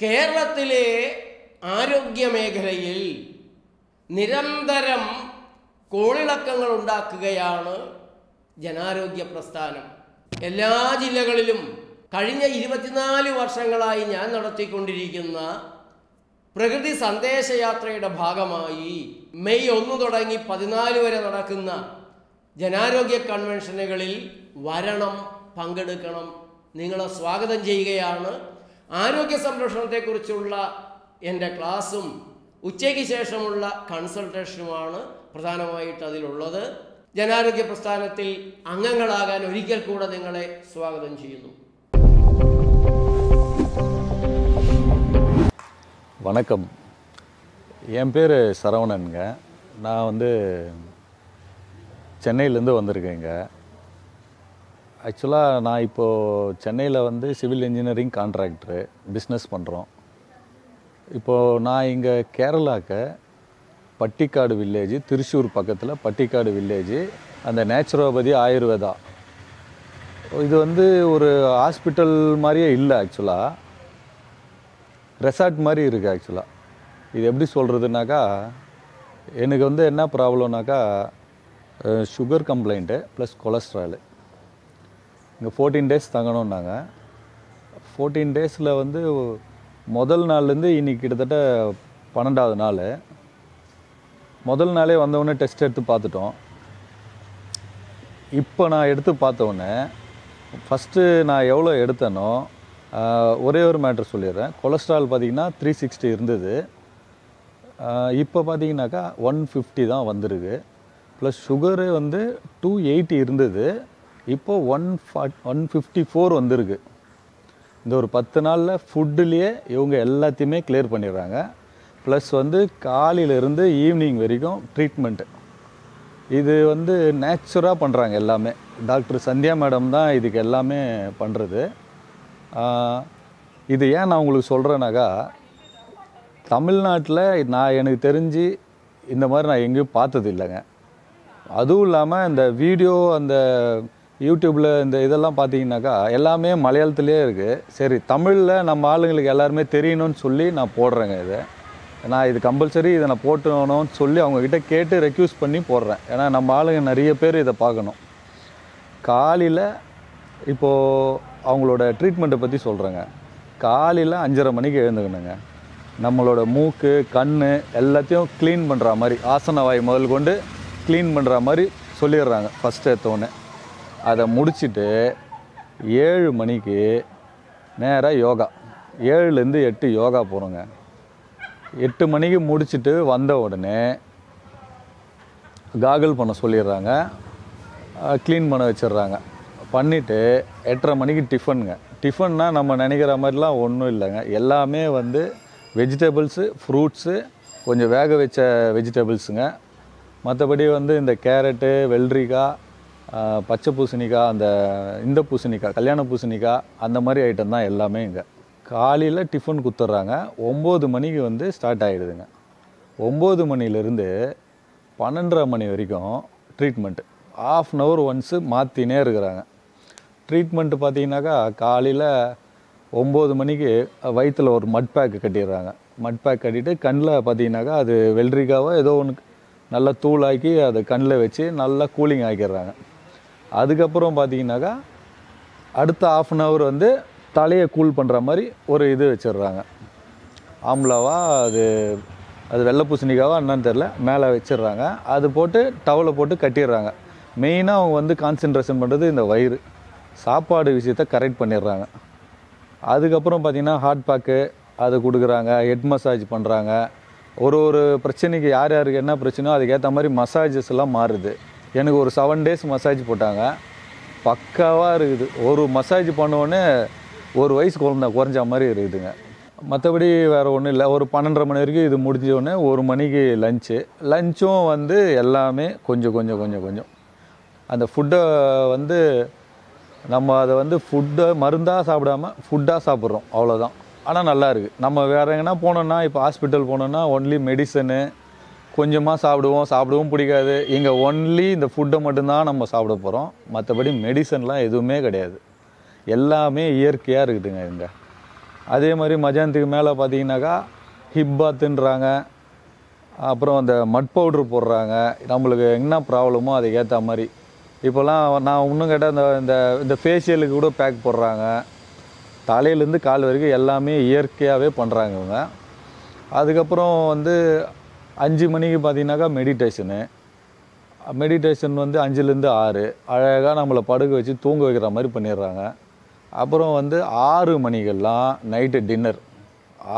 കേരളത്തിലെ ആരോഗ്യമേഖലയിൽ നിരന്തരം കോളിളക്കങ്ങൾ ഉണ്ടാക്കുകയാണ് ജനാരോഗ്യ പ്രസ്ഥാനം. എല്ലാ ജില്ലകളിലും കഴിഞ്ഞ 24 വർഷങ്ങളായി ഞാൻ നടത്തിക്കൊണ്ടിരിക്കുന്ന പ്രകൃതി സന്ദേശയാത്രയുടെ ഭാഗമായി മെയ് 1 തുടങ്ങി 14 വരെ നടക്കുന്ന ജനാരോഗ്യ കൺവെൻഷനുകളിൽ വരണം, പങ്കെടുക്കണം, നിങ്ങളെ സ്വാഗതം ചെയ്യുകയാണ്. ആരോഗ്യ സംരക്ഷണത്തെക്കുറിച്ചുള്ള എൻ്റെ ക്ലാസ്സും ഉച്ചയ്ക്ക് ശേഷമുള്ള കൺസൾട്ടേഷനുമാണ് പ്രധാനമായിട്ട് അതിലുള്ളത്. ജനാരോഗ്യ പ്രസ്ഥാനത്തിൽ അംഗങ്ങളാകാൻ ഒരിക്കൽ കൂടെ നിങ്ങളെ സ്വാഗതം ചെയ്യുന്നു. வணக்கம், என் பேர் சரவணனுங்க. நான் சென்னையிலேருந்து வந்திருக்கேங்க. ஆக்சுவலாக நான் இப்போது சென்னையில் சிவில் இன்ஜினியரிங் கான்ட்ராக்டரு பிஸ்னஸ் பண்ணுறோம். இப்போது நான் இங்கே கேரளாவுக்கு பட்டிக்காடு வில்லேஜ், திருச்சூர் பக்கத்தில் பட்டிக்காடு வில்லேஜ், அந்த நேச்சுரோபதி ஆயுர்வேதா, இது ஒரு ஹாஸ்பிட்டல் மாதிரியே இல்லை. ஆக்சுவலாக ரெசார்ட் மாதிரி இருக்குது. ஆக்சுவலாக இது எப்படி சொல்கிறதுனாக்கா, எனக்கு என்ன ப்ராப்ளம்னாக்கா சுகர் கம்ப்ளைண்ட்டு ப்ளஸ் கொலஸ்ட்ராலு. இங்கே 14 days தங்கணும்னாங்க. 14 daysல முதல் நாள்லேருந்து இன்றைக்கி கிட்டத்தட்ட 12வது நாள். முதல் நாளே வந்தவுடனே டெஸ்ட் எடுத்து பார்த்துட்டோம். இப்போ நான் எடுத்து பார்த்தோன்னே ஃபஸ்ட்டு நான் எவ்வளோ எடுத்தேனோ ஒரே ஒரு மேட்ரு சொல்லிடுறேன். கொலஸ்ட்ரால் பார்த்திங்கன்னா 360 இருந்தது. இப்போ பார்த்திங்கனாக்கா 150 தான் வந்திருக்கு. ப்ளஸ் சுகரு 280 இருந்தது. இப்போது 154 வந்திருக்கு. இந்த ஒரு 10 நாளில் ஃபுட்டுலேயே இவங்க எல்லாத்தையுமே கிளியர் பண்ணிடுறாங்க. ப்ளஸ் காலையிலேருந்து ஈவினிங் வரைக்கும் ட்ரீட்மெண்ட்டு. இது நேச்சுராக பண்ணுறாங்க எல்லாமே. டாக்டர் சந்தியா மேடம் தான் இதுக்கு எல்லாமே பண்ணுறது. இது ஏன் நான் உங்களுக்கு சொல்கிறேன்னாக்கா, தமிழ்நாட்டில் எனக்கு தெரிஞ்சு இந்த மாதிரி நான் எங்கேயும் பார்த்தது இல்லைங்க. அதுவும் இல்லாமல் இந்த வீடியோ அந்த யூடியூப்பில் இந்த இதெல்லாம் பார்த்தீங்கன்னாக்கா எல்லாமே மலையாளத்துலேயே இருக்குது. சரி, தமிழில் நம்ம ஆளுங்களுக்கு எல்லாருமே தெரியணும்னு சொல்லி நான் போடுறேங்க. நான் இது கம்பல்சரி இதை நான் போட்டணும்னு சொல்லி அவங்கக்கிட்ட கேட்டு ரெக்யூஸ் பண்ணி போடுறேன். ஏன்னா நம்ம ஆளுங்க நிறைய பேர் இதை பார்க்கணும். காலையில் இப்போது அவங்களோட ட்ரீட்மெண்ட்டை பற்றி சொல்கிறேங்க. காலையில் 5:30 மணிக்கு எழுந்துக்கணுங்க. நம்மளோட மூக்கு, கண் எல்லாத்தையும் க்ளீன் பண்ணுற மாதிரி, ஆசன வாய் முதல் கொண்டு க்ளீன் பண்ணுற மாதிரி சொல்லிடுறாங்க ஃபஸ்ட்டு எடுத்தோடனே. அதை முடிச்சுட்டு 7 மணிக்கு நேராக யோகா, 7லேருந்து 8 யோகா போகிறோங்க. 8 மணிக்கு முடிச்சுட்டு வந்த உடனே காகல் பண்ண சொல்லிடுறாங்க, க்ளீன் பண்ண வச்சிடுறாங்க. பண்ணிவிட்டு 8:30 மணிக்கு டிஃபனுங்க. டிஃபன்னா நம்ம நினைக்கிற மாதிரிலாம் ஒன்றும் இல்லைங்க. எல்லாமே வெஜிடபிள்ஸு, ஃப்ரூட்ஸு, கொஞ்சம் வேக வச்ச வெஜிடபிள்ஸுங்க. மற்றபடி இந்த கேரட்டு, வெள்ளரிக்காய், பச்சை பூசணிக்காய், இந்த பூசணிக்காய், கல்யாண பூசணிக்காய், அந்த மாதிரி ஐட்டம் தான் எல்லாமே இங்கே. காலையில் டிஃபன் கொடுத்துட்றாங்க. 9 மணிக்கு ஸ்டார்ட் ஆகிடுதுங்க. 9 மணிலேருந்து 12:30 மணி வரைக்கும் ட்ரீட்மெண்ட்டு. ½ an hour ஒன்ஸு மாற்றினே இருக்கிறாங்க. ட்ரீட்மெண்ட்டு பார்த்தீங்கன்னாக்கா காலையில் 9 மணிக்கு வயிற்றில் ஒரு மட் பேக்கு கட்டிடுறாங்க. மட் பேக் கட்டிட்டு கண்ணில் பார்த்தீங்கன்னாக்கா அது வெள்ளரிக்காவோ ஏதோ ஒன்று நல்லா தூளாக்கி அதை கண்ணில் வச்சு நல்லா கூலிங் ஆக்கிடுறாங்க. அதுக்கப்புறம் பார்த்தீங்கன்னாக்கா அடுத்த ½ an hour தலையை கூல் பண்ணுற மாதிரி ஒரு இது வச்சிடுறாங்க. ஆம்லாவா அது வெள்ளை பூசணிக்காவா என்னன்னு தெரில, மேலே வச்சிடுறாங்க. அது போட்டு டவலை போட்டு கட்டிடுறாங்க. மெயினாக அவங்க கான்சன்ட்ரேஷன் பண்ணுறது இந்த வயிறு சாப்பாடு விஷயத்தை கரெக்ட் பண்ணிடுறாங்க. அதுக்கப்புறம் பார்த்திங்கன்னா ஹாட் பேக்கு அது கொடுக்குறாங்க, ஹெட் மசாஜ் பண்ணுறாங்க. ஒரு பிரச்சனைக்கு யார் யாருக்கு என்ன பிரச்சனையோ அதுக்கேற்ற மாதிரி மசாஜஸ் எல்லாம் மாறுது. எனக்கு ஒரு 7 days மசாஜ் போட்டாங்க. பக்காவாக இருக்குது. ஒரு மசாஜ் பண்ணோடனே 1 வயசு குறைஞ்ச மாதிரி இருக்குதுங்க. மற்றபடி வேறு ஒன்றும் இல்லை. ஒரு 12:30 மணி வரைக்கும் இது முடிஞ்சோடனே 1 மணிக்கு லஞ்சும் எல்லாமே கொஞ்சம் கொஞ்சம் கொஞ்சம் கொஞ்சம் அந்த ஃபுட்டை நம்ம அதை ஃபுட்டை மருந்தாக சாப்பிடாமல் ஃபுட்டாக சாப்பிட்றோம், அவ்வளோதான். ஆனால் நல்லா இருக்குது. நம்ம வேறு எங்கன்னா போனோன்னா, இப்போ ஹாஸ்பிட்டல் போனோன்னா ஒன்லி மெடிசனு கொஞ்சமாக சாப்பிடவும் பிடிக்காது. இங்கே ஒன்லி இந்த ஃபுட்டை மட்டும்தான் நம்ம சாப்பிட போகிறோம். மற்றபடி மெடிசன்லாம் எதுவுமே கிடையாது. எல்லாமே இயற்கையாக இருக்குதுங்க இங்கே. அதே மாதிரி மதியானத்துக்கு மேலே பார்த்தீங்கன்னாக்கா ஹிப் பாத்துன்றாங்க, அப்புறம் அந்த மட் பவுட்ரு போடுறாங்க. நம்மளுக்கு என்ன ப்ராப்ளமோ அதுக்கு ஏற்ற மாதிரி. இப்போல்லாம் நான் இன்னும் கேட்டால் இந்த இந்த ஃபேஷியலுக்கு கூட பேக் போடுறாங்க. தலையிலேருந்து கால் வரைக்கும் எல்லாமே இயற்கையாகவே பண்ணுறாங்க இவங்க. அதுக்கப்புறம் வந்து 5 மணிக்கு பார்த்தீங்கன்னாக்கா மெடிடேஷன் வந்து 5லேருந்து 6 அழகாக நம்மளை படுக்க வச்சு தூங்க வைக்கிற மாதிரி பண்ணிடுறாங்க. அப்புறம் வந்து 6 மணிக்கெல்லாம் நைட்டு டின்னர்,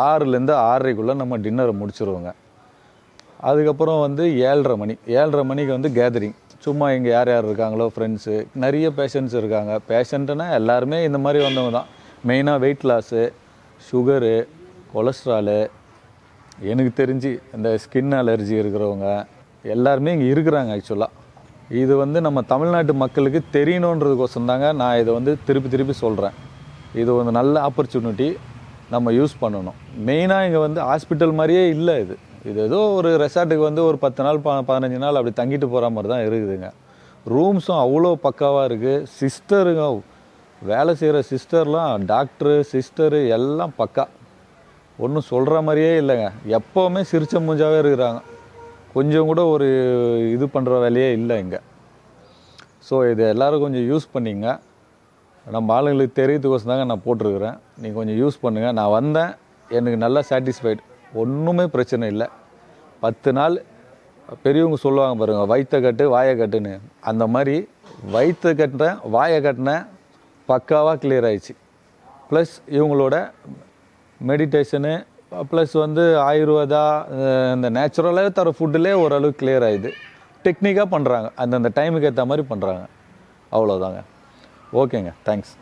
6லேருந்து 6:30க்குள்ளே நம்ம டின்னரை முடிச்சிருவோங்க. அதுக்கப்புறம் வந்து 7:30 மணிக்கு வந்து கேதரிங். சும்மா இங்கே யார் யார் இருக்காங்களோ ஃப்ரெண்ட்ஸு, நிறைய பேஷண்ட்ஸ் இருக்காங்க. பேஷண்ட்டுன்னா எல்லாருமே இந்த மாதிரி வந்தவங்க தான். மெயினாக வெயிட் லாஸு, சுகரு, கொலஸ்ட்ராலு, எனக்கு தெரிஞ்சு இந்த ஸ்கின் அலர்ஜி இருக்கிறவங்க எல்லாருமே இங்கே இருக்கிறாங்க. ஆக்சுவலாக இது வந்து நம்ம தமிழ்நாட்டு மக்களுக்கு தெரியணுன்றதுக்கோசம் தாங்க நான் இதை வந்து திருப்பி சொல்கிறேன். இது ஒரு நல்ல ஆப்பர்ச்சுனிட்டி, நம்ம யூஸ் பண்ணணும். மெயினாக இங்கே வந்து ஹாஸ்பிட்டல் மாதிரியே இல்லை. இது ஏதோ ஒரு ரெசார்ட்டுக்கு வந்து ஒரு 10 நாள் 15 நாள் அப்படி தங்கிட்டு போகிற மாதிரி தான் இருக்குதுங்க. ரூம்ஸும் அவ்வளோ பக்காவாக இருக்குது. சிஸ்டருங்க, வேலை செய்கிற சிஸ்டர்லாம், டாக்டரு சிஸ்டரு எல்லாம் பக்கா, ஒன்றும் சொல்கிற மாதிரியே இல்லைங்க. எப்போவுமே சிரிச்ச மூஞ்சாவே இருக்கிறாங்க. கொஞ்சம் கூட ஒரு இது பண்ணுற வேலையே இல்லை இங்கே. ஸோ இதை எல்லோரும் கொஞ்சம் யூஸ் பண்ணிங்க. நம்ம ஆளுங்களுக்கு தெரியறதுக்கோசம் தாங்க நான் போட்டிருக்கிறேன். நீங்கள் கொஞ்சம் யூஸ் பண்ணுங்கள். நான் வந்தேன், எனக்கு நல்லா சாட்டிஸ்ஃபைடு, ஒன்றுமே பிரச்சனை இல்லை. 10 நாள் பெரியவங்க சொல்லுவாங்க பாருங்கள், வயிற்ற கட்டு வாயை கட்டுன்னு. அந்த மாதிரி வயிற்ற கட்டுறேன், வாயை கட்டினேன், பக்காவாக கிளியர் ஆயிடுச்சு. ப்ளஸ் இவங்களோட மெடிடேஷனு ப்ளஸ் வந்து ஆயுர்வேதா, இந்த நேச்சுரலாகவே தர ஃபுட்டுலே ஓரளவுக்கு கிளியர் ஆகிடுது. டெக்னிக்காக பண்ணுறாங்க, அந்தந்த டைமுக்கு ஏற்ற மாதிரி பண்ணுறாங்க. அவ்வளோதாங்க. ஓகேங்க, தேங்க்ஸ்.